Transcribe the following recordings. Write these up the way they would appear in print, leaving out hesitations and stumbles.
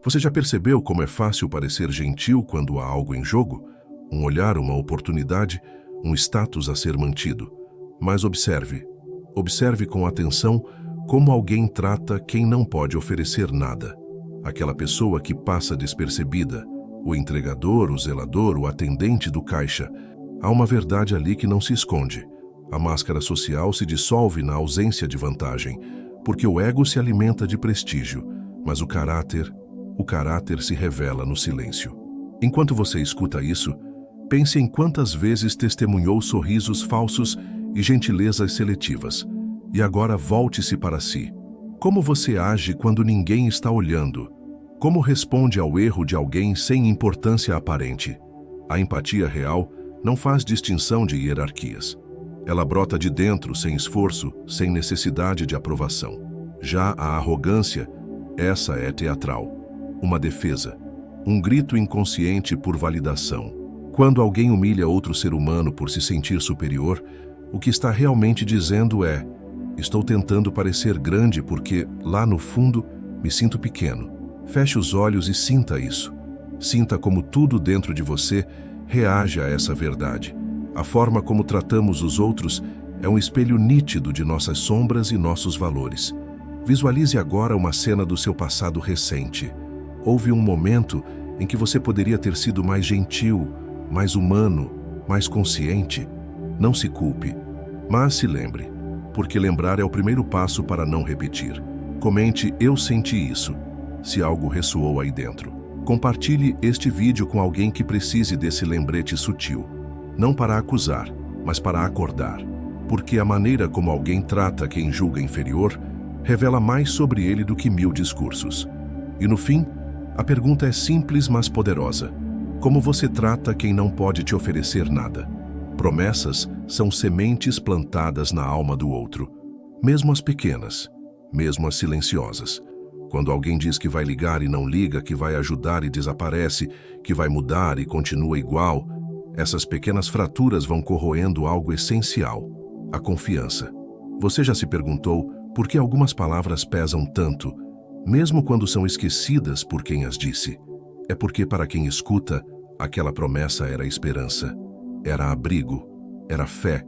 Você já percebeu como é fácil parecer gentil quando há algo em jogo? Um olhar, uma oportunidade, um status a ser mantido. Mas observe com atenção como alguém trata quem não pode oferecer nada. Aquela pessoa que passa despercebida, o entregador, o zelador, o atendente do caixa. Há uma verdade ali que não se esconde. A máscara social se dissolve na ausência de vantagem, porque o ego se alimenta de prestígio, mas o caráter se revela no silêncio. Enquanto você escuta isso, pense em quantas vezes testemunhou sorrisos falsos e gentilezas seletivas. E agora volte-se para si. Como você age quando ninguém está olhando? Como responde ao erro de alguém sem importância aparente? A empatia real não faz distinção de hierarquias. Ela brota de dentro, sem esforço, sem necessidade de aprovação. Já a arrogância, essa é teatral. Uma defesa, um grito inconsciente por validação. Quando alguém humilha outro ser humano por se sentir superior, o que está realmente dizendo é: estou tentando parecer grande porque, lá no fundo, me sinto pequeno. Feche os olhos e sinta isso. Sinta como tudo dentro de você reage a essa verdade. A forma como tratamos os outros é um espelho nítido de nossas sombras e nossos valores. Visualize agora uma cena do seu passado recente. Houve um momento em que você poderia ter sido mais gentil, mais humano, mais consciente. Não se culpe, mas se lembre, porque lembrar é o primeiro passo para não repetir. Comente "eu senti isso", se algo ressoou aí dentro. Compartilhe este vídeo com alguém que precise desse lembrete sutil. Não para acusar, mas para acordar. Porque a maneira como alguém trata quem julga inferior revela mais sobre ele do que 1000 discursos. E no fim, a pergunta é simples, mas poderosa. Como você trata quem não pode te oferecer nada? Promessas são sementes plantadas na alma do outro, mesmo as pequenas, mesmo as silenciosas. Quando alguém diz que vai ligar e não liga, que vai ajudar e desaparece, que vai mudar e continua igual, essas pequenas fraturas vão corroendo algo essencial: a confiança. Você já se perguntou por que algumas palavras pesam tanto, mesmo quando são esquecidas por quem as disse? É porque, para quem escuta, aquela promessa era esperança, era abrigo, era fé.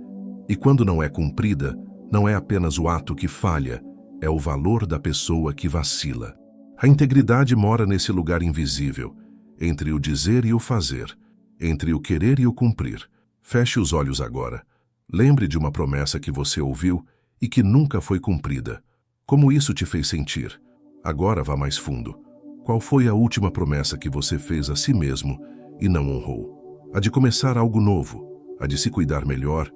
E quando não é cumprida, não é apenas o ato que falha, é o valor da pessoa que vacila. A integridade mora nesse lugar invisível, entre o dizer e o fazer, entre o querer e o cumprir. Feche os olhos agora. Lembre de uma promessa que você ouviu e que nunca foi cumprida. Como isso te fez sentir? Agora vá mais fundo. Qual foi a última promessa que você fez a si mesmo e não honrou? A de começar algo novo, a de se cuidar melhor,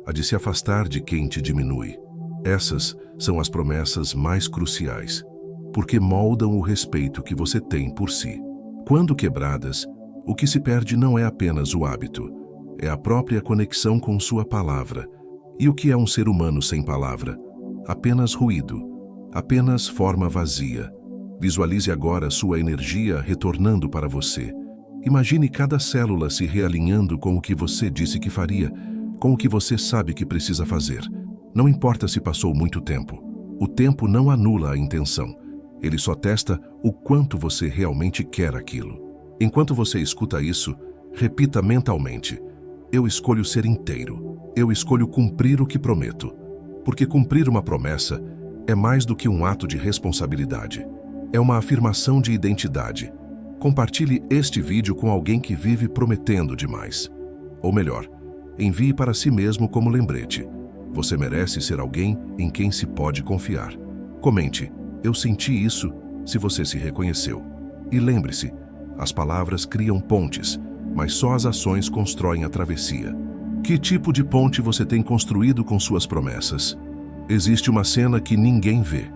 a de se afastar de quem te diminui. Essas são as promessas mais cruciais, porque moldam o respeito que você tem por si. Quando quebradas, o que se perde não é apenas o hábito, é a própria conexão com sua palavra. E o que é um ser humano sem palavra? Apenas ruído, apenas forma vazia. Visualize agora sua energia retornando para você. Imagine cada célula se realinhando com o que você disse que faria, com o que você sabe que precisa fazer. Não importa se passou muito tempo. O tempo não anula a intenção. Ele só testa o quanto você realmente quer aquilo. Enquanto você escuta isso, repita mentalmente: eu escolho ser inteiro. Eu escolho cumprir o que prometo. Porque cumprir uma promessa é mais do que um ato de responsabilidade. É uma afirmação de identidade. Compartilhe este vídeo com alguém que vive prometendo demais. Ou melhor, envie para si mesmo como lembrete. Você merece ser alguém em quem se pode confiar. Comente: eu senti isso, se você se reconheceu. E lembre-se, as palavras criam pontes, mas só as ações constroem a travessia. Que tipo de ponte você tem construído com suas promessas? Existe uma cena que ninguém vê.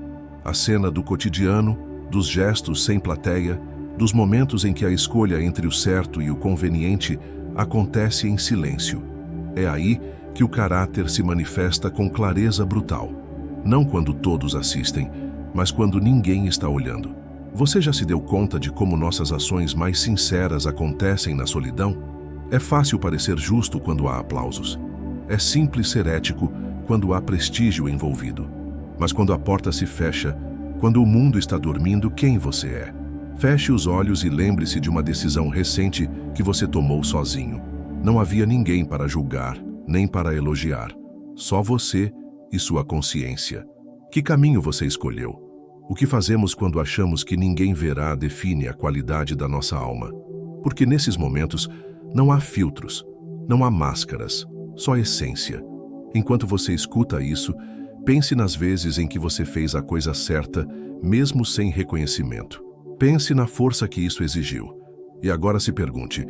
A cena do cotidiano, dos gestos sem plateia, dos momentos em que a escolha entre o certo e o conveniente acontece em silêncio. É aí que o caráter se manifesta com clareza brutal. Não quando todos assistem, mas quando ninguém está olhando. Você já se deu conta de como nossas ações mais sinceras acontecem na solidão? É fácil parecer justo quando há aplausos. É simples ser ético quando há prestígio envolvido. Mas quando a porta se fecha, quando o mundo está dormindo, quem você é? Feche os olhos e lembre-se de uma decisão recente que você tomou sozinho. Não havia ninguém para julgar, nem para elogiar. Só você e sua consciência. Que caminho você escolheu? O que fazemos quando achamos que ninguém verá define a qualidade da nossa alma. Porque nesses momentos não há filtros, não há máscaras, só essência. Enquanto você escuta isso, pense nas vezes em que você fez a coisa certa, mesmo sem reconhecimento. Pense na força que isso exigiu. E agora se pergunte,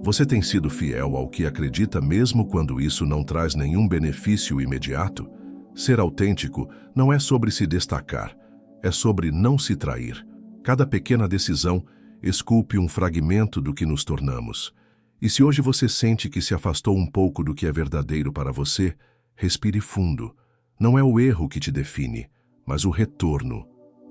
você tem sido fiel ao que acredita mesmo quando isso não traz nenhum benefício imediato? Ser autêntico não é sobre se destacar, é sobre não se trair. Cada pequena decisão esculpe um fragmento do que nos tornamos. E se hoje você sente que se afastou um pouco do que é verdadeiro para você, respire fundo. Não é o erro que te define, mas o retorno.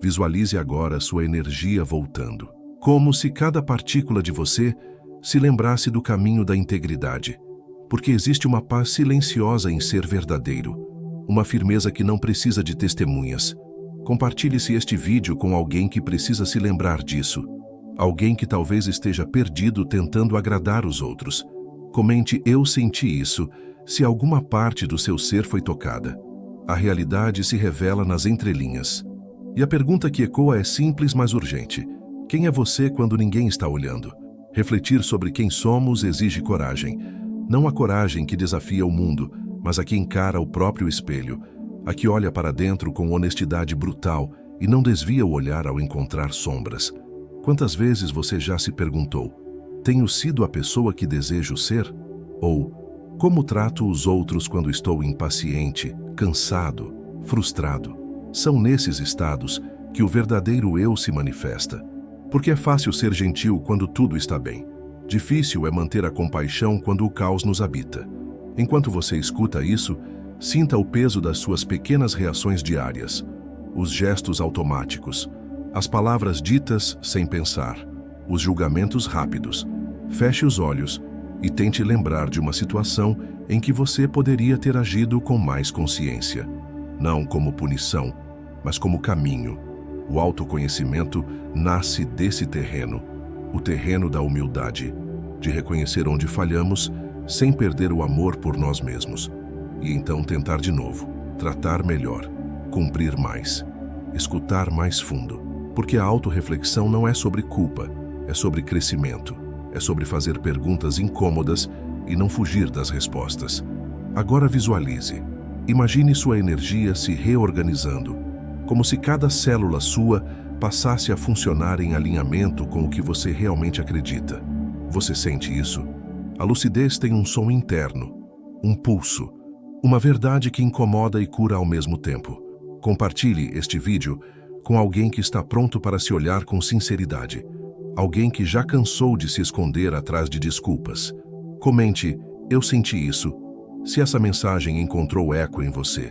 Visualize agora sua energia voltando. Como se cada partícula de você se lembrasse do caminho da integridade. Porque existe uma paz silenciosa em ser verdadeiro. Uma firmeza que não precisa de testemunhas. Compartilhe-se este vídeo com alguém que precisa se lembrar disso. Alguém que talvez esteja perdido tentando agradar os outros. Comente "eu senti isso" se alguma parte do seu ser foi tocada. A realidade se revela nas entrelinhas. E a pergunta que ecoa é simples, mas urgente. Quem é você quando ninguém está olhando? Refletir sobre quem somos exige coragem. Não a coragem que desafia o mundo, mas a que encara o próprio espelho. A que olha para dentro com honestidade brutal e não desvia o olhar ao encontrar sombras. Quantas vezes você já se perguntou, tenho sido a pessoa que desejo ser? Ou, como trato os outros quando estou impaciente, cansado, frustrado? São nesses estados que o verdadeiro eu se manifesta. Porque é fácil ser gentil quando tudo está bem. Difícil é manter a compaixão quando o caos nos habita. Enquanto você escuta isso, sinta o peso das suas pequenas reações diárias, os gestos automáticos, as palavras ditas sem pensar, os julgamentos rápidos. Feche os olhos e tente lembrar de uma situação em que você poderia ter agido com mais consciência. Não como punição, mas como caminho. O autoconhecimento nasce desse terreno, o terreno da humildade, de reconhecer onde falhamos sem perder o amor por nós mesmos. E então tentar de novo, tratar melhor, cumprir mais, escutar mais fundo. Porque a autorreflexão não é sobre culpa, é sobre crescimento, é sobre fazer perguntas incômodas e não fugir das respostas. Agora visualize. Imagine sua energia se reorganizando, como se cada célula sua passasse a funcionar em alinhamento com o que você realmente acredita. Você sente isso? A lucidez tem um som interno, um pulso, uma verdade que incomoda e cura ao mesmo tempo. Compartilhe este vídeo com alguém que está pronto para se olhar com sinceridade. Alguém que já cansou de se esconder atrás de desculpas. Comente "eu senti isso" se essa mensagem encontrou eco em você.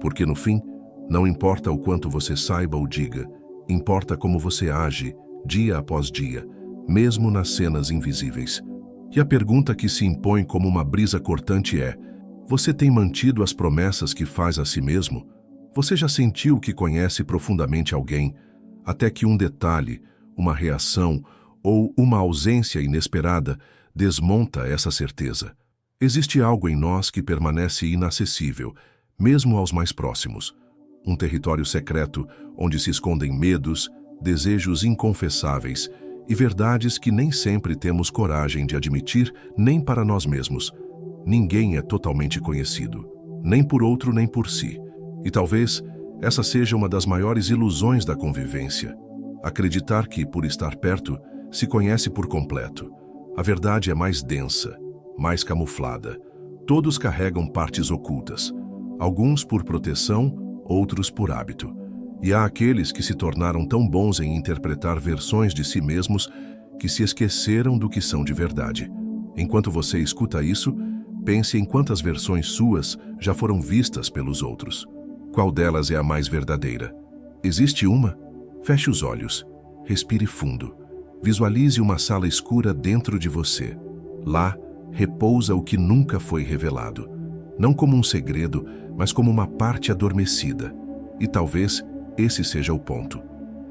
Porque no fim, não importa o quanto você saiba ou diga, importa como você age, dia após dia, mesmo nas cenas invisíveis. E a pergunta que se impõe como uma brisa cortante é: você tem mantido as promessas que faz a si mesmo? Você já sentiu que conhece profundamente alguém, até que um detalhe, uma reação ou uma ausência inesperada desmonta essa certeza? Existe algo em nós que permanece inacessível, mesmo aos mais próximos. Um território secreto onde se escondem medos, desejos inconfessáveis e verdades que nem sempre temos coragem de admitir nem para nós mesmos. Ninguém é totalmente conhecido, nem por outro nem por si. E talvez essa seja uma das maiores ilusões da convivência. Acreditar que, por estar perto, se conhece por completo. A verdade é mais densa, mais camuflada. Todos carregam partes ocultas. Alguns por proteção, outros por hábito. E há aqueles que se tornaram tão bons em interpretar versões de si mesmos que se esqueceram do que são de verdade. Enquanto você escuta isso, pense em quantas versões suas já foram vistas pelos outros. Qual delas é a mais verdadeira? Existe uma? Feche os olhos. Respire fundo. Visualize uma sala escura dentro de você. Lá, repousa o que nunca foi revelado. Não como um segredo, mas como uma parte adormecida. E talvez esse seja o ponto.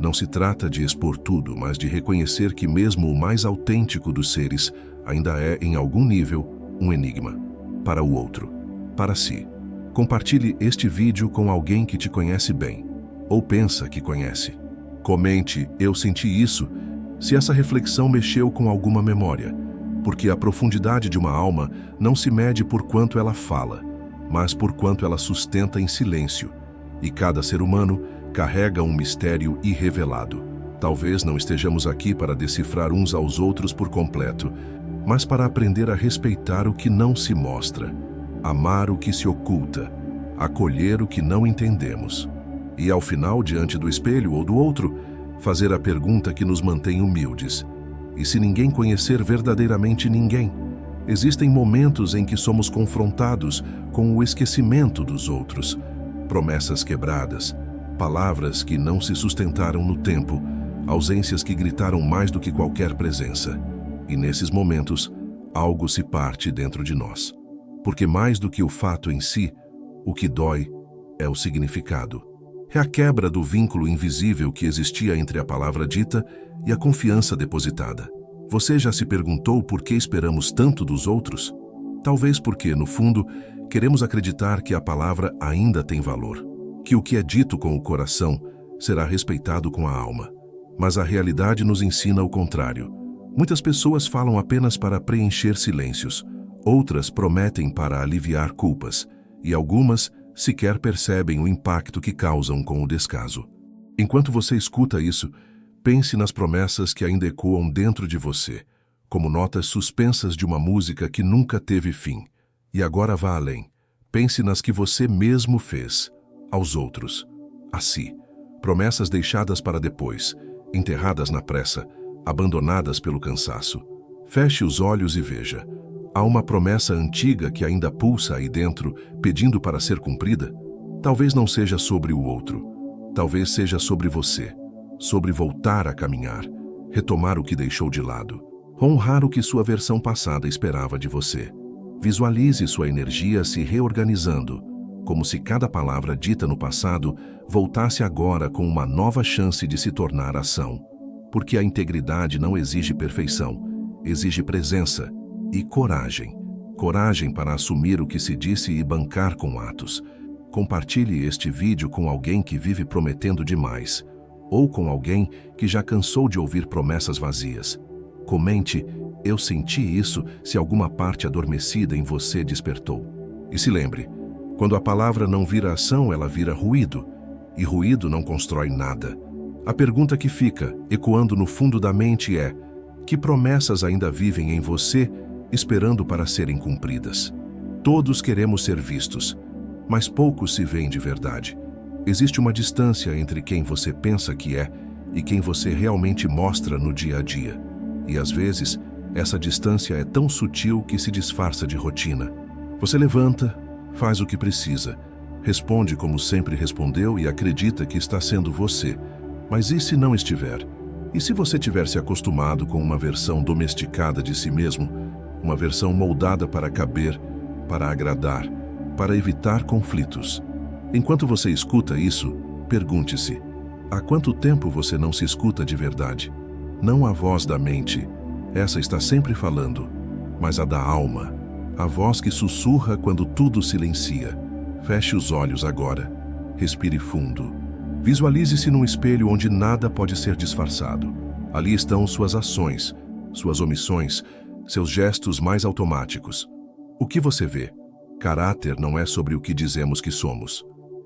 Não se trata de expor tudo, mas de reconhecer que mesmo o mais autêntico dos seres ainda é, em algum nível, um enigma. Para o outro, para si. Compartilhe este vídeo com alguém que te conhece bem, ou pensa que conhece. Comente, eu senti isso, se essa reflexão mexeu com alguma memória, porque a profundidade de uma alma não se mede por quanto ela fala, mas por quanto ela sustenta em silêncio, e cada ser humano carrega um mistério irrevelado. Talvez não estejamos aqui para decifrar uns aos outros por completo, mas para aprender a respeitar o que não se mostra, amar o que se oculta, acolher o que não entendemos. E ao final, diante do espelho ou do outro, fazer a pergunta que nos mantém humildes. E se ninguém conhecer verdadeiramente ninguém? Existem momentos em que somos confrontados com o esquecimento dos outros, promessas quebradas, palavras que não se sustentaram no tempo, ausências que gritaram mais do que qualquer presença. E nesses momentos, algo se parte dentro de nós. Porque mais do que o fato em si, o que dói é o significado. É a quebra do vínculo invisível que existia entre a palavra dita e a confiança depositada. Você já se perguntou por que esperamos tanto dos outros? Talvez porque, no fundo, queremos acreditar que a palavra ainda tem valor, que o que é dito com o coração será respeitado com a alma. Mas a realidade nos ensina o contrário. Muitas pessoas falam apenas para preencher silêncios, outras prometem para aliviar culpas, e algumas sequer percebem o impacto que causam com o descaso. Enquanto você escuta isso, pense nas promessas que ainda ecoam dentro de você, como notas suspensas de uma música que nunca teve fim. E agora vá além. Pense nas que você mesmo fez, aos outros, a si. Promessas deixadas para depois, enterradas na pressa, abandonadas pelo cansaço. Feche os olhos e veja. Há uma promessa antiga que ainda pulsa aí dentro, pedindo para ser cumprida? Talvez não seja sobre o outro. Talvez seja sobre você. Sobre voltar a caminhar, retomar o que deixou de lado, honrar o que sua versão passada esperava de você. Visualize sua energia se reorganizando, como se cada palavra dita no passado voltasse agora com uma nova chance de se tornar ação. Porque a integridade não exige perfeição, exige presença e coragem. Coragem para assumir o que se disse e bancar com atos. Compartilhe este vídeo com alguém que vive prometendo demais, ou com alguém que já cansou de ouvir promessas vazias. Comente, eu senti isso, se alguma parte adormecida em você despertou. E se lembre, quando a palavra não vira ação, ela vira ruído, e ruído não constrói nada. A pergunta que fica, ecoando no fundo da mente é: que promessas ainda vivem em você, esperando para serem cumpridas? Todos queremos ser vistos, mas poucos se veem de verdade. Existe uma distância entre quem você pensa que é e quem você realmente mostra no dia a dia. E às vezes, essa distância é tão sutil que se disfarça de rotina. Você levanta, faz o que precisa, responde como sempre respondeu e acredita que está sendo você. Mas e se não estiver? E se você tiver se acostumado com uma versão domesticada de si mesmo, uma versão moldada para caber, para agradar, para evitar conflitos? Enquanto você escuta isso, pergunte-se: há quanto tempo você não se escuta de verdade? Não a voz da mente, essa está sempre falando, mas a da alma, a voz que sussurra quando tudo silencia. Feche os olhos agora, respire fundo. Visualize-se num espelho onde nada pode ser disfarçado. Ali estão suas ações, suas omissões, seus gestos mais automáticos. O que você vê? Caráter não é sobre o que dizemos que somos.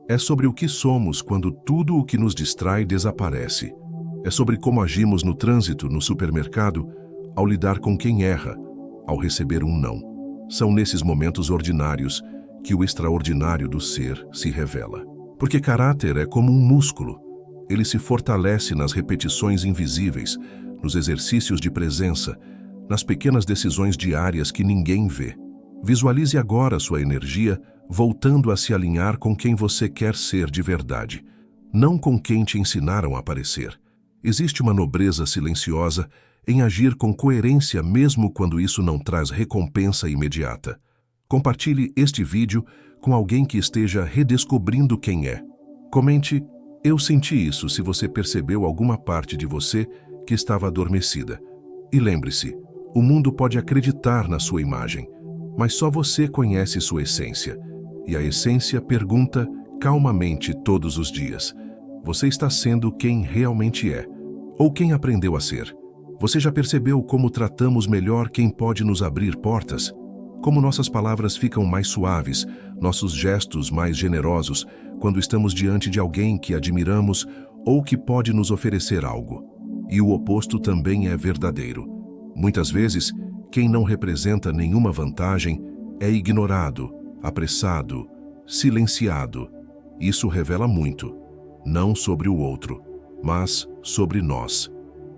É sobre o que somos quando tudo o que nos distrai desaparece. É sobre como agimos no trânsito, no supermercado, ao lidar com quem erra, ao receber um não. São nesses momentos ordinários que o extraordinário do ser se revela. Porque caráter é como um músculo. Ele se fortalece nas repetições invisíveis, nos exercícios de presença, nas pequenas decisões diárias que ninguém vê. Visualize agora sua energia voltando a se alinhar com quem você quer ser de verdade, não com quem te ensinaram a parecer. Existe uma nobreza silenciosa em agir com coerência mesmo quando isso não traz recompensa imediata. Compartilhe este vídeo com alguém que esteja redescobrindo quem é. Comente: Eu senti isso se você percebeu alguma parte de você que estava adormecida. E lembre-se, o mundo pode acreditar na sua imagem, mas só você conhece sua essência. E a essência pergunta calmamente todos os dias: você está sendo quem realmente é? Ou quem aprendeu a ser? Você já percebeu como tratamos melhor quem pode nos abrir portas? Como nossas palavras ficam mais suaves, nossos gestos mais generosos, quando estamos diante de alguém que admiramos ou que pode nos oferecer algo. E o oposto também é verdadeiro. Muitas vezes, quem não representa nenhuma vantagem é ignorado, apressado, silenciado. Isso revela muito, não sobre o outro, mas sobre nós.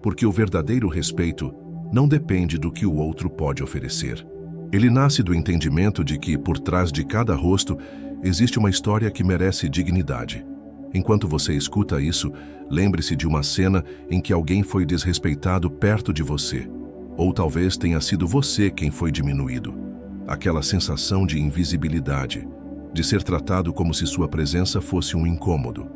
Porque o verdadeiro respeito não depende do que o outro pode oferecer. Ele nasce do entendimento de que, por trás de cada rosto, existe uma história que merece dignidade. Enquanto você escuta isso, lembre-se de uma cena em que alguém foi desrespeitado perto de você. Ou talvez tenha sido você quem foi diminuído. Aquela sensação de invisibilidade, de ser tratado como se sua presença fosse um incômodo.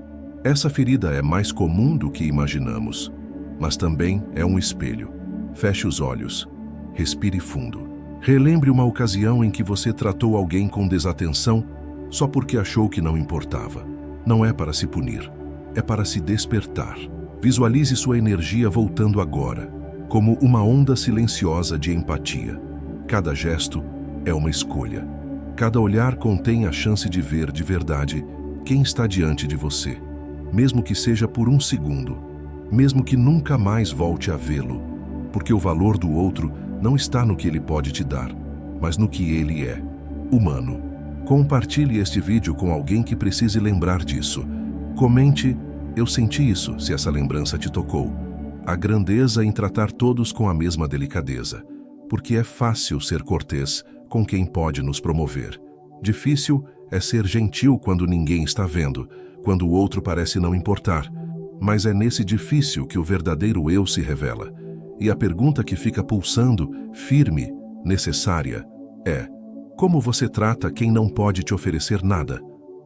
Essa ferida é mais comum do que imaginamos, mas também é um espelho. Feche os olhos, respire fundo. Relembre uma ocasião em que você tratou alguém com desatenção só porque achou que não importava. Não é para se punir, é para se despertar. Visualize sua energia voltando agora, como uma onda silenciosa de empatia. Cada gesto é uma escolha. Cada olhar contém a chance de ver de verdade quem está diante de você, mesmo que seja por um segundo, mesmo que nunca mais volte a vê-lo, porque o valor do outro não está no que ele pode te dar, mas no que ele é, humano. Compartilhe este vídeo com alguém que precise lembrar disso. Comente: eu senti isso, se essa lembrança te tocou. A grandeza em tratar todos com a mesma delicadeza, porque é fácil ser cortês com quem pode nos promover. Difícil é ser gentil quando ninguém está vendo, quando o outro parece não importar. Mas é nesse difícil que o verdadeiro eu se revela. E a pergunta que fica pulsando, firme, necessária, é: como você trata quem não pode te oferecer nada?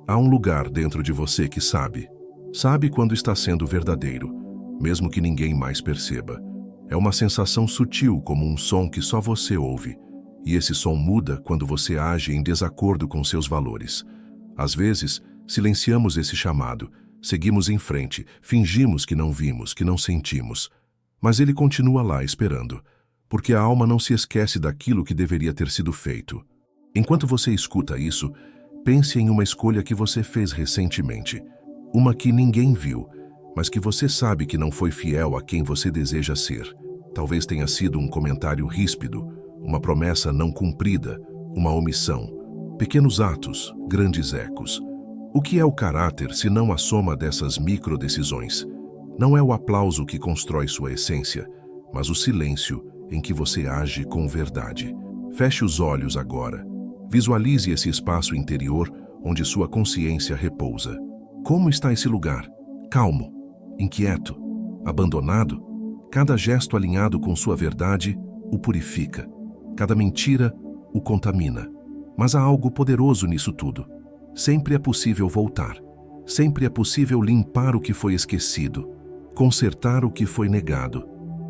Há um lugar dentro de você que sabe. Sabe quando está sendo verdadeiro, mesmo que ninguém mais perceba. É uma sensação sutil, como um som que só você ouve. E esse som muda quando você age em desacordo com seus valores. Às vezes, silenciamos esse chamado, seguimos em frente, fingimos que não vimos, que não sentimos. Mas ele continua lá esperando, porque a alma não se esquece daquilo que deveria ter sido feito. Enquanto você escuta isso, pense em uma escolha que você fez recentemente. Uma que ninguém viu, mas que você sabe que não foi fiel a quem você deseja ser. Talvez tenha sido um comentário ríspido, uma promessa não cumprida, uma omissão. Pequenos atos, grandes ecos. O que é o caráter se não a soma dessas microdecisões? Não é o aplauso que constrói sua essência, mas o silêncio em que você age com verdade. Feche os olhos agora. Visualize esse espaço interior onde sua consciência repousa. Como está esse lugar? Calmo, inquieto, abandonado? Cada gesto alinhado com sua verdade o purifica. Cada mentira o contamina. Mas há algo poderoso nisso tudo. Sempre é possível voltar. Sempre é possível limpar o que foi esquecido. Consertar o que foi negado.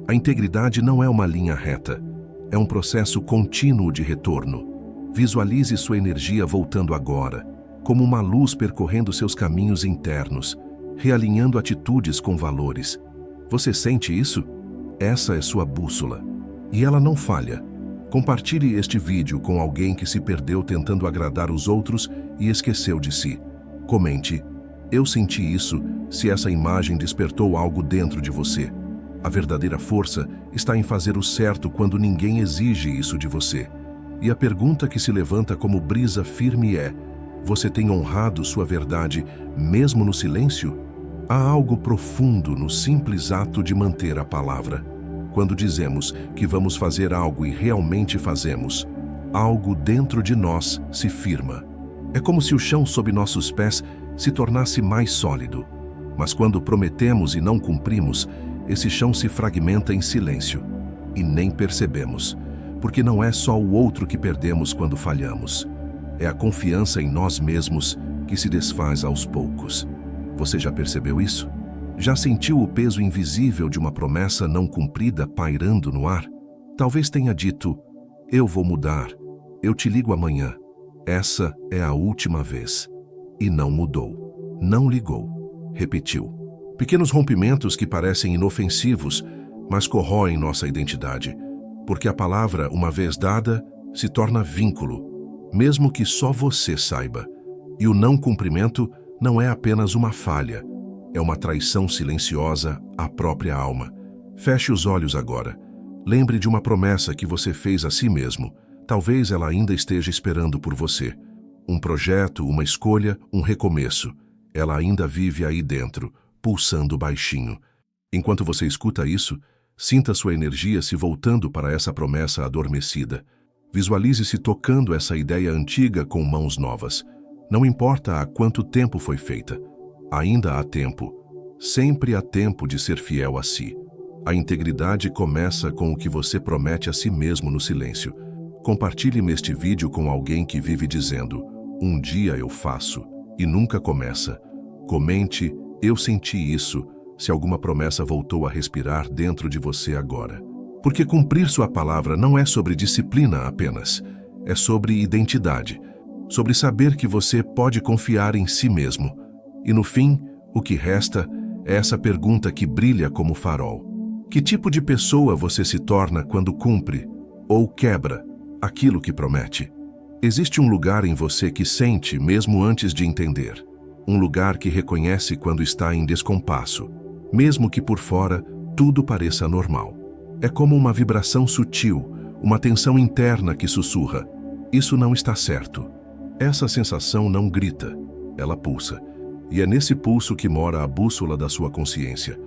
A integridade não é uma linha reta. É um processo contínuo de retorno. Visualize sua energia voltando agora, como uma luz percorrendo seus caminhos internos, realinhando atitudes com valores. Você sente isso? Essa é sua bússola. E ela não falha. Compartilhe este vídeo com alguém que se perdeu tentando agradar os outros e esqueceu de si. Comente: eu senti isso, se essa imagem despertou algo dentro de você. A verdadeira força está em fazer o certo quando ninguém exige isso de você. E a pergunta que se levanta como brisa firme é: você tem honrado sua verdade mesmo no silêncio? Há algo profundo no simples ato de manter a palavra. Quando dizemos que vamos fazer algo e realmente fazemos, algo dentro de nós se firma. É como se o chão sob nossos pés se tornasse mais sólido. Mas quando prometemos e não cumprimos, esse chão se fragmenta em silêncio. E nem percebemos, porque não é só o outro que perdemos quando falhamos. É a confiança em nós mesmos que se desfaz aos poucos. Você já percebeu isso? Já sentiu o peso invisível de uma promessa não cumprida pairando no ar? Talvez tenha dito: eu vou mudar, eu te ligo amanhã, essa é a última vez. E não mudou, não ligou, repetiu. Pequenos rompimentos que parecem inofensivos, mas corroem nossa identidade, porque a palavra, uma vez dada, se torna vínculo, mesmo que só você saiba. E o não cumprimento não é apenas uma falha, é uma traição silenciosa à própria alma. Feche os olhos agora. Lembre de uma promessa que você fez a si mesmo. Talvez ela ainda esteja esperando por você. Um projeto, uma escolha, um recomeço. Ela ainda vive aí dentro, pulsando baixinho. Enquanto você escuta isso, sinta sua energia se voltando para essa promessa adormecida. Visualize-se tocando essa ideia antiga com mãos novas. Não importa há quanto tempo foi feita. Ainda há tempo. Sempre há tempo de ser fiel a si. A integridade começa com o que você promete a si mesmo no silêncio. Compartilhe-me este vídeo com alguém que vive dizendo: um dia eu faço, e nunca começa. Comente: eu senti isso, se alguma promessa voltou a respirar dentro de você agora. Porque cumprir sua palavra não é sobre disciplina apenas. É sobre identidade. Sobre saber que você pode confiar em si mesmo. E no fim, o que resta é essa pergunta que brilha como farol. Que tipo de pessoa você se torna quando cumpre ou quebra aquilo que promete? Existe um lugar em você que sente mesmo antes de entender. Um lugar que reconhece quando está em descompasso, mesmo que por fora tudo pareça normal. É como uma vibração sutil, uma tensão interna que sussurra: isso não está certo. Essa sensação não grita, ela pulsa. E é nesse pulso que mora a bússola da sua consciência.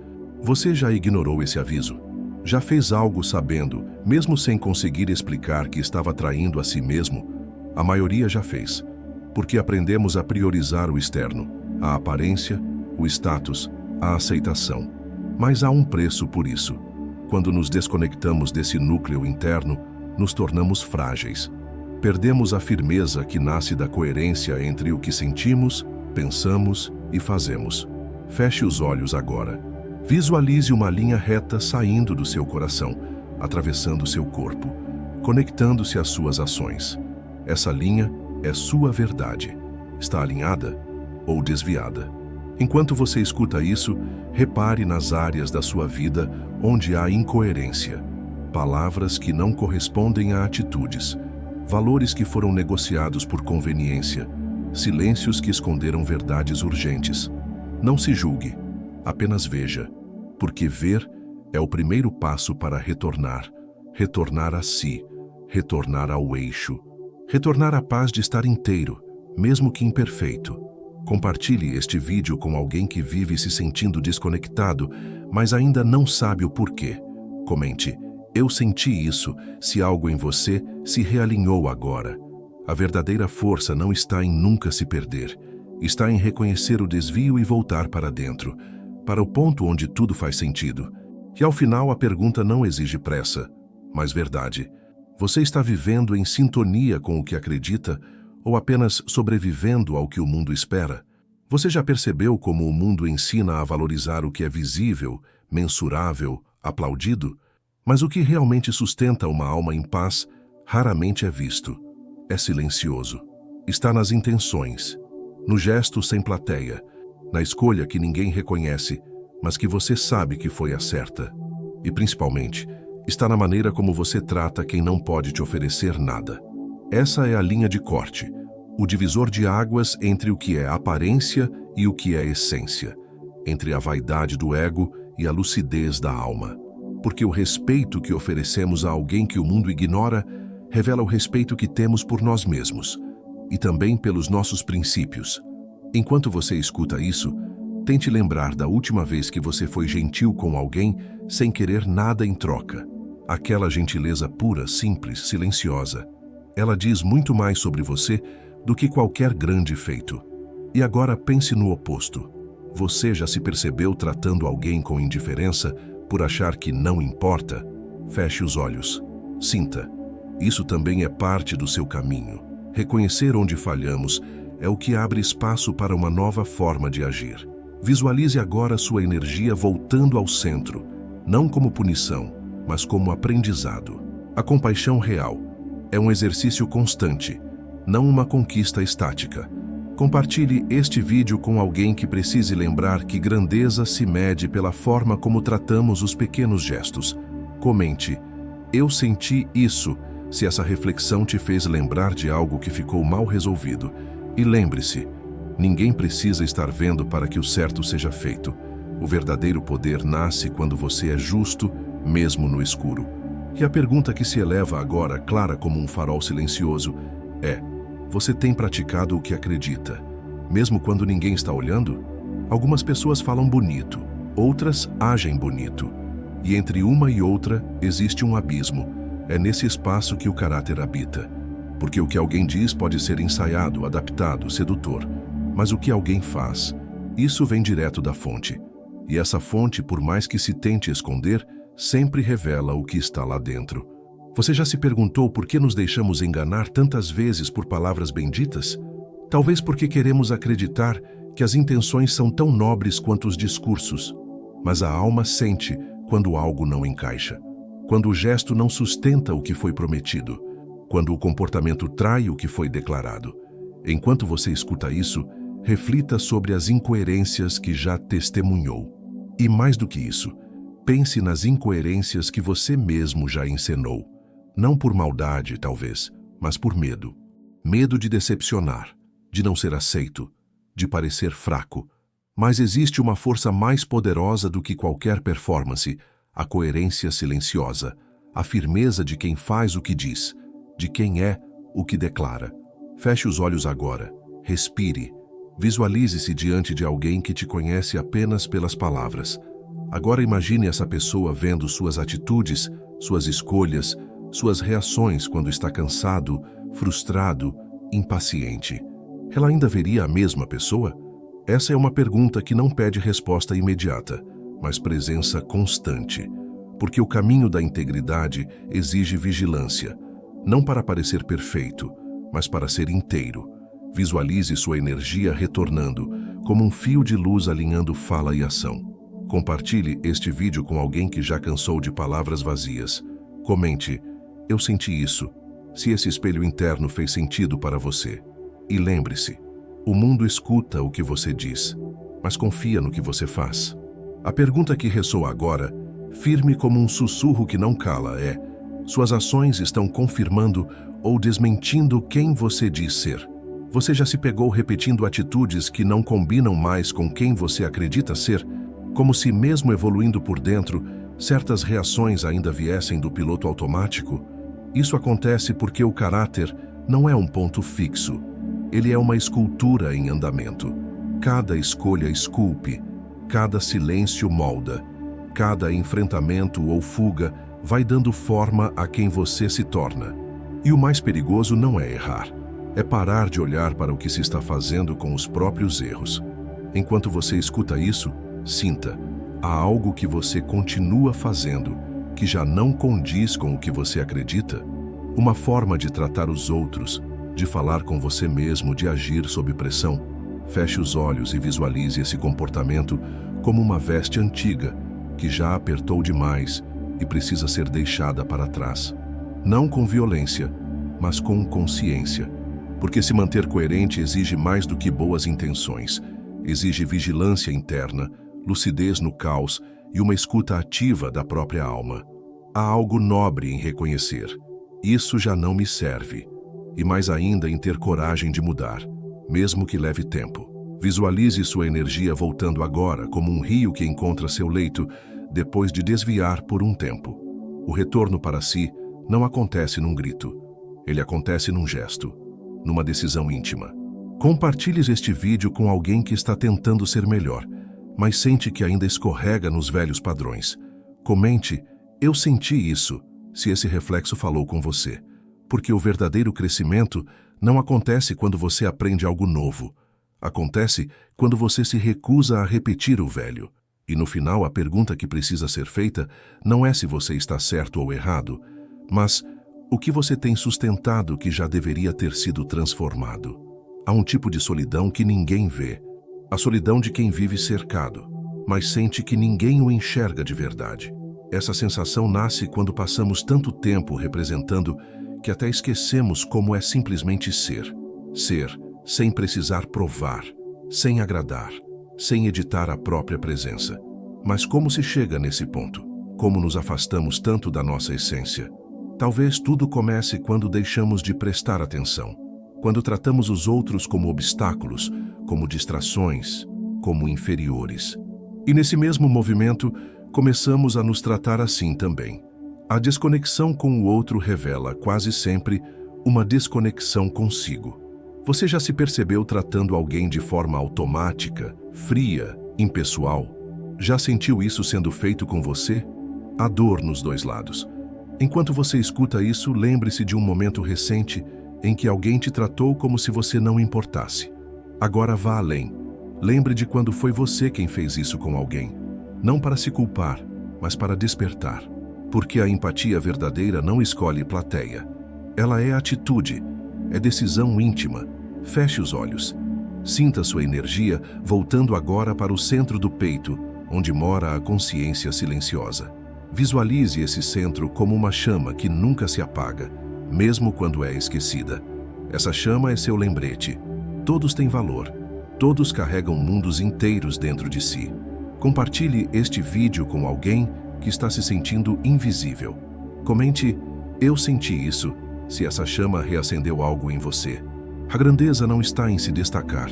Você já ignorou esse aviso? Já fez algo sabendo, mesmo sem conseguir explicar que estava traindo a si mesmo? A maioria já fez, porque aprendemos a priorizar o externo, a aparência, o status, a aceitação. Mas há um preço por isso. Quando nos desconectamos desse núcleo interno, nos tornamos frágeis. Perdemos a firmeza que nasce da coerência entre o que sentimos, pensamos e fazemos. Feche os olhos agora. Visualize uma linha reta saindo do seu coração, atravessando seu corpo, conectando-se às suas ações. Essa linha é sua verdade. Está alinhada ou desviada? Enquanto você escuta isso, repare nas áreas da sua vida onde há incoerência. Palavras que não correspondem a atitudes. Valores que foram negociados por conveniência. Silêncios que esconderam verdades urgentes. Não se julgue, apenas veja. Porque ver é o primeiro passo para retornar. Retornar a si. Retornar ao eixo. Retornar à paz de estar inteiro, mesmo que imperfeito. Compartilhe este vídeo com alguém que vive se sentindo desconectado, mas ainda não sabe o porquê. Comente: eu senti isso, se algo em você se realinhou agora. A verdadeira força não está em nunca se perder. Está em reconhecer o desvio e voltar para dentro, para o ponto onde tudo faz sentido. E ao final a pergunta não exige pressa, mas verdade. Você está vivendo em sintonia com o que acredita ou apenas sobrevivendo ao que o mundo espera? Você já percebeu como o mundo ensina a valorizar o que é visível, mensurável, aplaudido? Mas o que realmente sustenta uma alma em paz raramente é visto. É silencioso. Está nas intenções, no gesto sem plateia, na escolha que ninguém reconhece, mas que você sabe que foi a certa. E principalmente, está na maneira como você trata quem não pode te oferecer nada. Essa é a linha de corte, o divisor de águas entre o que é aparência e o que é essência, entre a vaidade do ego e a lucidez da alma. Porque o respeito que oferecemos a alguém que o mundo ignora revela o respeito que temos por nós mesmos e também pelos nossos princípios. Enquanto você escuta isso, tente lembrar da última vez que você foi gentil com alguém sem querer nada em troca. Aquela gentileza pura, simples, silenciosa. Ela diz muito mais sobre você do que qualquer grande feito. E agora pense no oposto. Você já se percebeu tratando alguém com indiferença por achar que não importa? Feche os olhos. Sinta. Isso também é parte do seu caminho. Reconhecer onde falhamos é o que abre espaço para uma nova forma de agir. Visualize agora sua energia voltando ao centro, não como punição, mas como aprendizado. A compaixão real é um exercício constante, não uma conquista estática. Compartilhe este vídeo com alguém que precise lembrar que grandeza se mede pela forma como tratamos os pequenos gestos. Comente: "Eu senti isso", se essa reflexão te fez lembrar de algo que ficou mal resolvido. E lembre-se, ninguém precisa estar vendo para que o certo seja feito. O verdadeiro poder nasce quando você é justo, mesmo no escuro. E a pergunta que se eleva agora, clara como um farol silencioso, é: você tem praticado o que acredita, mesmo quando ninguém está olhando? Algumas pessoas falam bonito, outras agem bonito. E entre uma e outra existe um abismo. É nesse espaço que o caráter habita. Porque o que alguém diz pode ser ensaiado, adaptado, sedutor. Mas o que alguém faz, isso vem direto da fonte. E essa fonte, por mais que se tente esconder, sempre revela o que está lá dentro. Você já se perguntou por que nos deixamos enganar tantas vezes por palavras benditas? Talvez porque queremos acreditar que as intenções são tão nobres quanto os discursos. Mas a alma sente quando algo não encaixa, quando o gesto não sustenta o que foi prometido, quando o comportamento trai o que foi declarado. Enquanto você escuta isso, reflita sobre as incoerências que já testemunhou. E mais do que isso, pense nas incoerências que você mesmo já encenou. Não por maldade, talvez, mas por medo. Medo de decepcionar, de não ser aceito, de parecer fraco. Mas existe uma força mais poderosa do que qualquer performance: a coerência silenciosa, a firmeza de quem faz o que diz, de quem é o que declara. Feche os olhos agora, respire, visualize-se diante de alguém que te conhece apenas pelas palavras. Agora imagine essa pessoa vendo suas atitudes, suas escolhas, suas reações quando está cansado, frustrado, impaciente. Ela ainda veria a mesma pessoa? Essa é uma pergunta que não pede resposta imediata, mas presença constante. Porque o caminho da integridade exige vigilância, não para parecer perfeito, mas para ser inteiro. Visualize sua energia retornando, como um fio de luz alinhando fala e ação. Compartilhe este vídeo com alguém que já cansou de palavras vazias. Comente: "Eu senti isso", se esse espelho interno fez sentido para você. E lembre-se, o mundo escuta o que você diz, mas confia no que você faz. A pergunta que ressoa agora, firme como um sussurro que não cala, é: suas ações estão confirmando ou desmentindo quem você diz ser? Você já se pegou repetindo atitudes que não combinam mais com quem você acredita ser, como se, mesmo evoluindo por dentro, certas reações ainda viessem do piloto automático? Isso acontece porque o caráter não é um ponto fixo. Ele é uma escultura em andamento. Cada escolha esculpe, cada silêncio molda, cada enfrentamento ou fuga vai dando forma a quem você se torna. E o mais perigoso não é errar, é parar de olhar para o que se está fazendo com os próprios erros. Enquanto você escuta isso, sinta: há algo que você continua fazendo, que já não condiz com o que você acredita. Uma forma de tratar os outros, de falar com você mesmo, de agir sob pressão. Feche os olhos e visualize esse comportamento como uma veste antiga, que já apertou demais e precisa ser deixada para trás. Não com violência, mas com consciência. Porque se manter coerente exige mais do que boas intenções. Exige vigilância interna, lucidez no caos e uma escuta ativa da própria alma. Há algo nobre em reconhecer: isso já não me serve. E mais ainda em ter coragem de mudar, mesmo que leve tempo. Visualize sua energia voltando agora como um rio que encontra seu leito depois de desviar por um tempo. O retorno para si não acontece num grito. Ele acontece num gesto, numa decisão íntima. Compartilhe este vídeo com alguém que está tentando ser melhor, mas sente que ainda escorrega nos velhos padrões. Comente: "Eu senti isso", se esse reflexo falou com você. Porque o verdadeiro crescimento não acontece quando você aprende algo novo. Acontece quando você se recusa a repetir o velho. E no final, a pergunta que precisa ser feita não é se você está certo ou errado, mas o que você tem sustentado que já deveria ter sido transformado. Há um tipo de solidão que ninguém vê. A solidão de quem vive cercado, mas sente que ninguém o enxerga de verdade. Essa sensação nasce quando passamos tanto tempo representando que até esquecemos como é simplesmente ser. Ser, sem precisar provar, sem agradar, sem editar a própria presença. Mas como se chega nesse ponto? Como nos afastamos tanto da nossa essência? Talvez tudo comece quando deixamos de prestar atenção. Quando tratamos os outros como obstáculos, como distrações, como inferiores. E nesse mesmo movimento, começamos a nos tratar assim também. A desconexão com o outro revela, quase sempre, uma desconexão consigo. Você já se percebeu tratando alguém de forma automática, fria, impessoal? Já sentiu isso sendo feito com você? Há dor nos dois lados. Enquanto você escuta isso, lembre-se de um momento recente em que alguém te tratou como se você não importasse. Agora vá além. Lembre de quando foi você quem fez isso com alguém. Não para se culpar, mas para despertar. Porque a empatia verdadeira não escolhe plateia. Ela é atitude, é decisão íntima. Feche os olhos. Sinta sua energia voltando agora para o centro do peito, onde mora a consciência silenciosa. Visualize esse centro como uma chama que nunca se apaga, mesmo quando é esquecida. Essa chama é seu lembrete. Todos têm valor. Todos carregam mundos inteiros dentro de si. Compartilhe este vídeo com alguém que está se sentindo invisível. Comente, eu senti isso, se essa chama reacendeu algo em você. A grandeza não está em se destacar,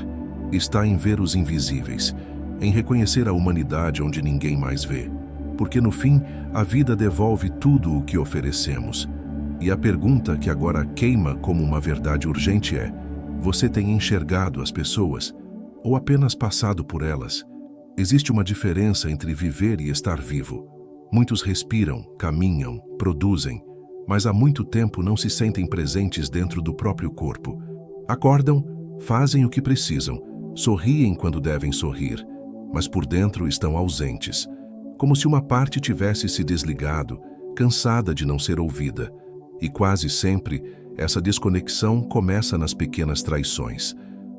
está em ver os invisíveis, em reconhecer a humanidade onde ninguém mais vê. Porque no fim, a vida devolve tudo o que oferecemos. E a pergunta que agora queima como uma verdade urgente é: você tem enxergado as pessoas ou apenas passado por elas? Existe uma diferença entre viver e estar vivo. Muitos respiram, caminham, produzem, mas há muito tempo não se sentem presentes dentro do próprio corpo. Acordam, fazem o que precisam, sorriem quando devem sorrir, mas por dentro estão ausentes, como se uma parte tivesse se desligado, cansada de não ser ouvida. E quase sempre, essa desconexão começa nas pequenas traições,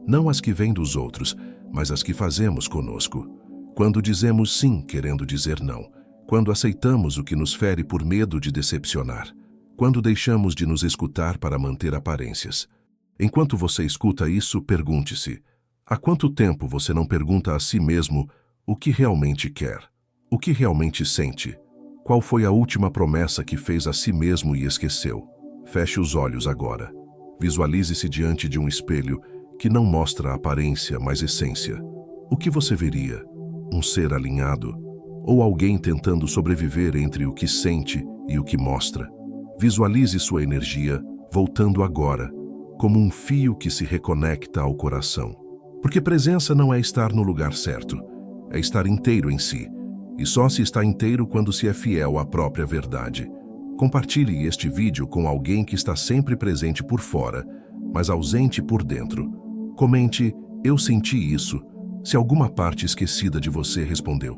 não as que vêm dos outros, mas as que fazemos conosco. Quando dizemos sim querendo dizer não, quando aceitamos o que nos fere por medo de decepcionar, quando deixamos de nos escutar para manter aparências. Enquanto você escuta isso, pergunte-se: há quanto tempo você não pergunta a si mesmo o que realmente quer? O que realmente sente? Qual foi a última promessa que fez a si mesmo e esqueceu? Feche os olhos agora. Visualize-se diante de um espelho que não mostra aparência, mas essência. O que você veria? Um ser alinhado? Ou alguém tentando sobreviver entre o que sente e o que mostra? Visualize sua energia voltando agora, como um fio que se reconecta ao coração. Porque presença não é estar no lugar certo, é estar inteiro em si. E só se está inteiro quando se é fiel à própria verdade. Compartilhe este vídeo com alguém que está sempre presente por fora, mas ausente por dentro. Comente, eu senti isso, se alguma parte esquecida de você respondeu.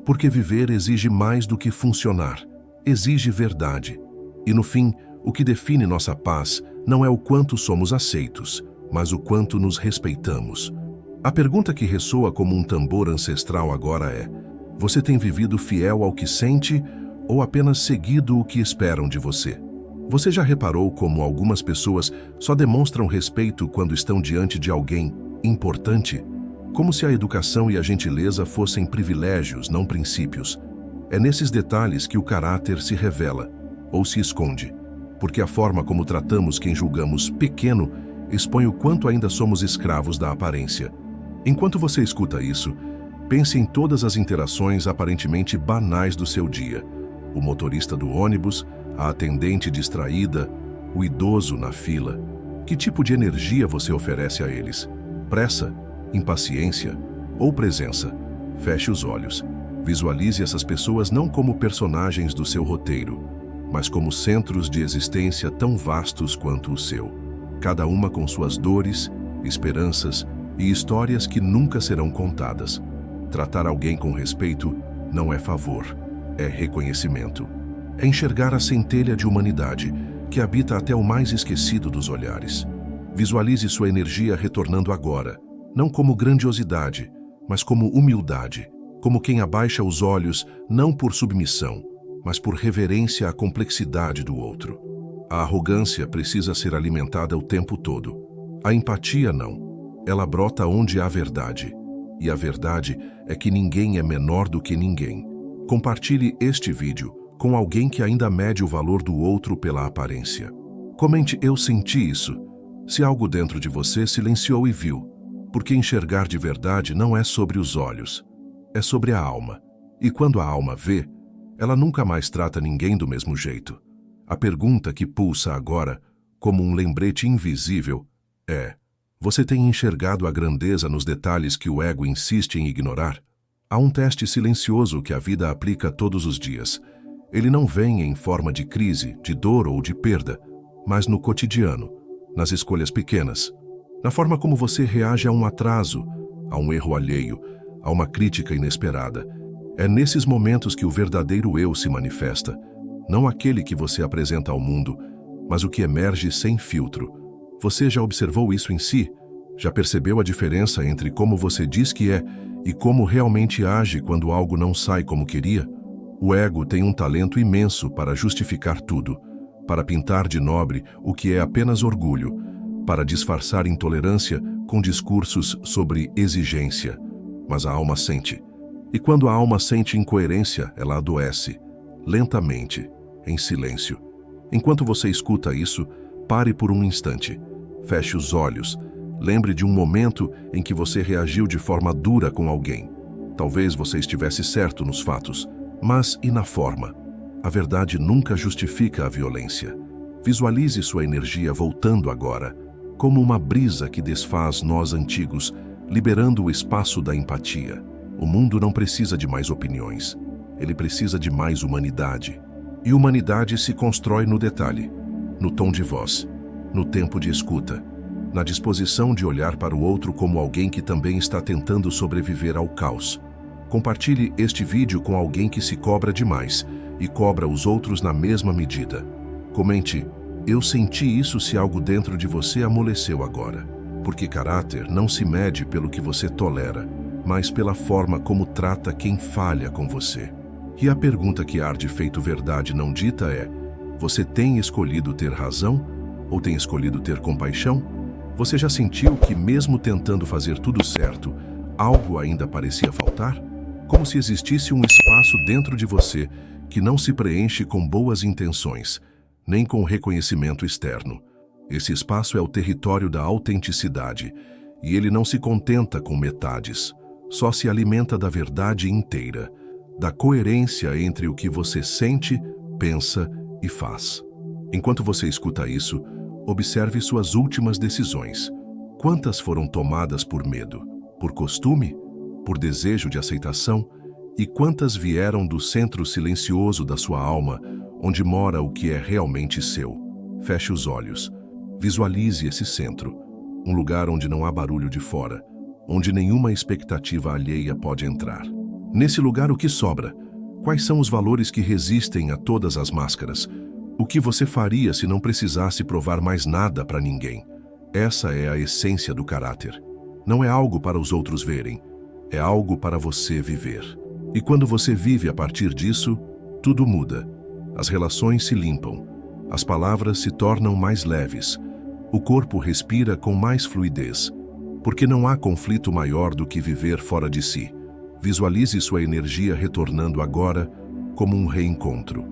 Porque viver exige mais do que funcionar, exige verdade. E no fim, o que define nossa paz não é o quanto somos aceitos, mas o quanto nos respeitamos. A pergunta que ressoa como um tambor ancestral agora é: você tem vivido fiel ao que sente ou apenas seguido o que esperam de você? Você já reparou como algumas pessoas só demonstram respeito quando estão diante de alguém importante? Como se a educação e a gentileza fossem privilégios, não princípios. É nesses detalhes que o caráter se revela ou se esconde, porque a forma como tratamos quem julgamos pequeno expõe o quanto ainda somos escravos da aparência. Enquanto você escuta isso, pense em todas as interações aparentemente banais do seu dia. O motorista do ônibus, a atendente distraída, o idoso na fila. Que tipo de energia você oferece a eles? Pressa, impaciência ou presença? Feche os olhos. Visualize essas pessoas não como personagens do seu roteiro, mas como centros de existência tão vastos quanto o seu. Cada uma com suas dores, esperanças e histórias que nunca serão contadas. Tratar alguém com respeito não é favor, é reconhecimento. É enxergar a centelha de humanidade que habita até o mais esquecido dos olhares. Visualize sua energia retornando agora, não como grandiosidade, mas como humildade, como quem abaixa os olhos não por submissão, mas por reverência à complexidade do outro. A arrogância precisa ser alimentada o tempo todo. A empatia não. Ela brota onde há verdade. E a verdade é que ninguém é menor do que ninguém. Compartilhe este vídeo com alguém que ainda mede o valor do outro pela aparência. Comente: eu senti isso, se algo dentro de você silenciou e viu. Porque enxergar de verdade não é sobre os olhos, é sobre a alma. E quando a alma vê, ela nunca mais trata ninguém do mesmo jeito. A pergunta que pulsa agora, como um lembrete invisível, é: você tem enxergado a grandeza nos detalhes que o ego insiste em ignorar? Há um teste silencioso que a vida aplica todos os dias. Ele não vem em forma de crise, de dor ou de perda, mas no cotidiano, nas escolhas pequenas, na forma como você reage a um atraso, a um erro alheio, a uma crítica inesperada. É nesses momentos que o verdadeiro eu se manifesta, não aquele que você apresenta ao mundo, mas o que emerge sem filtro. Você já observou isso em si? Já percebeu a diferença entre como você diz que é e como realmente age quando algo não sai como queria? O ego tem um talento imenso para justificar tudo, para pintar de nobre o que é apenas orgulho, para disfarçar intolerância com discursos sobre exigência. Mas a alma sente. E quando a alma sente incoerência, ela adoece, lentamente, em silêncio. Enquanto você escuta isso, pare por um instante. Feche os olhos. Lembre de um momento em que você reagiu de forma dura com alguém. Talvez você estivesse certo nos fatos, mas e na forma? A verdade nunca justifica a violência. Visualize sua energia voltando agora, como uma brisa que desfaz nós antigos, liberando o espaço da empatia. O mundo não precisa de mais opiniões. Ele precisa de mais humanidade. E humanidade se constrói no detalhe, no tom de voz, no tempo de escuta, na disposição de olhar para o outro como alguém que também está tentando sobreviver ao caos. Compartilhe este vídeo com alguém que se cobra demais e cobra os outros na mesma medida. Comente: eu senti isso se algo dentro de você amoleceu agora. Porque caráter não se mede pelo que você tolera, mas pela forma como trata quem falha com você. E a pergunta que arde feito verdade não dita é: você tem escolhido ter razão ou tem escolhido ter compaixão? Você já sentiu que, mesmo tentando fazer tudo certo, algo ainda parecia faltar? Como se existisse um espaço dentro de você que não se preenche com boas intenções, nem com reconhecimento externo. Esse espaço é o território da autenticidade, e ele não se contenta com metades, só se alimenta da verdade inteira, da coerência entre o que você sente, pensa e faz. Enquanto você escuta isso, observe suas últimas decisões. Quantas foram tomadas por medo, por costume, por desejo de aceitação, e quantas vieram do centro silencioso da sua alma, onde mora o que é realmente seu? Feche os olhos. Visualize esse centro, um lugar onde não há barulho de fora, onde nenhuma expectativa alheia pode entrar. Nesse lugar, o que sobra? Quais são os valores que resistem a todas as máscaras? O que você faria se não precisasse provar mais nada para ninguém? Essa é a essência do caráter. Não é algo para os outros verem, é algo para você viver. E quando você vive a partir disso, tudo muda. As relações se limpam, as palavras se tornam mais leves, o corpo respira com mais fluidez, porque não há conflito maior do que viver fora de si. Visualize sua energia retornando agora como um reencontro,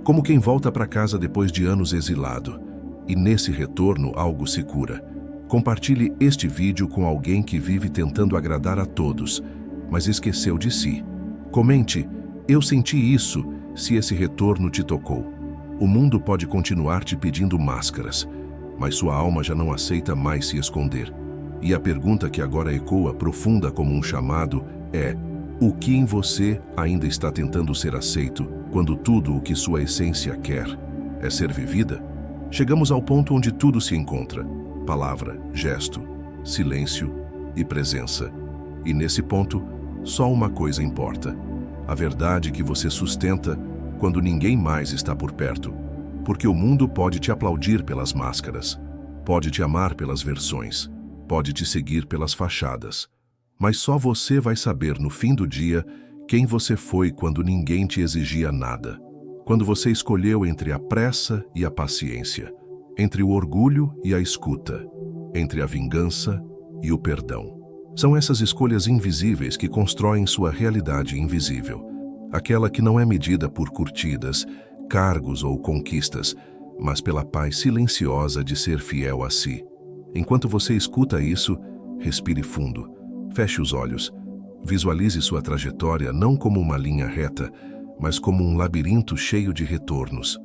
como quem volta para casa depois de anos exilado. E nesse retorno algo se cura. Compartilhe este vídeo com alguém que vive tentando agradar a todos, mas esqueceu de si. Comente: eu senti isso, se esse retorno te tocou. O mundo pode continuar te pedindo máscaras, mas sua alma já não aceita mais se esconder. E a pergunta que agora ecoa profunda como um chamado é: o que em você ainda está tentando ser aceito, quando tudo o que sua essência quer é ser vivida? Chegamos ao ponto onde tudo se encontra: palavra, gesto, silêncio e presença. E nesse ponto, só uma coisa importa: a verdade que você sustenta quando ninguém mais está por perto. Porque o mundo pode te aplaudir pelas máscaras, pode te amar pelas versões, pode te seguir pelas fachadas, Mas só você vai saber no fim do dia quem você foi quando ninguém te exigia nada. Quando você escolheu entre a pressa e a paciência, entre o orgulho e a escuta, entre a vingança e o perdão. São essas escolhas invisíveis que constroem sua realidade invisível. Aquela que não é medida por curtidas, cargos ou conquistas, mas pela paz silenciosa de ser fiel a si. Enquanto você escuta isso, respire fundo, feche os olhos, visualize sua trajetória não como uma linha reta, mas como um labirinto cheio de retornos.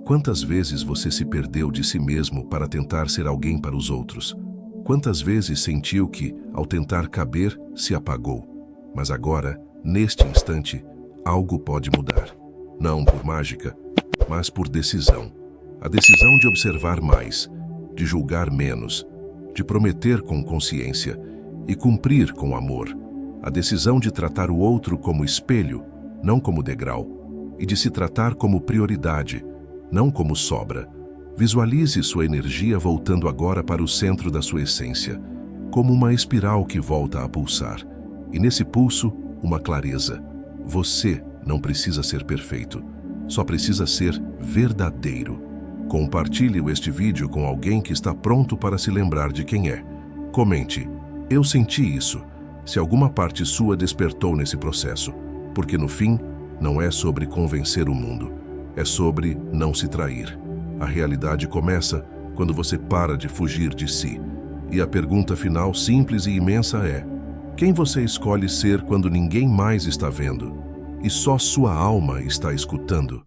Quantas vezes você se perdeu de si mesmo para tentar ser alguém para os outros? Quantas vezes sentiu que, ao tentar caber, se apagou? Mas agora, neste instante, algo pode mudar. Não por mágica, mas por decisão. A decisão de observar mais, de julgar menos, de prometer com consciência e cumprir com amor. A decisão de tratar o outro como espelho, não como degrau, e de se tratar como prioridade, não como sobra. Visualize sua energia voltando agora para o centro da sua essência, como uma espiral que volta a pulsar. E nesse pulso, uma clareza. Você não precisa ser perfeito, só precisa ser verdadeiro. Compartilhe este vídeo com alguém que está pronto para se lembrar de quem é. Comente: eu senti isso, se alguma parte sua despertou nesse processo, porque no fim, não é sobre convencer o mundo, é sobre não se trair. A realidade começa quando você para de fugir de si. E a pergunta final, simples e imensa, é: quem você escolhe ser quando ninguém mais está vendo e só sua alma está escutando?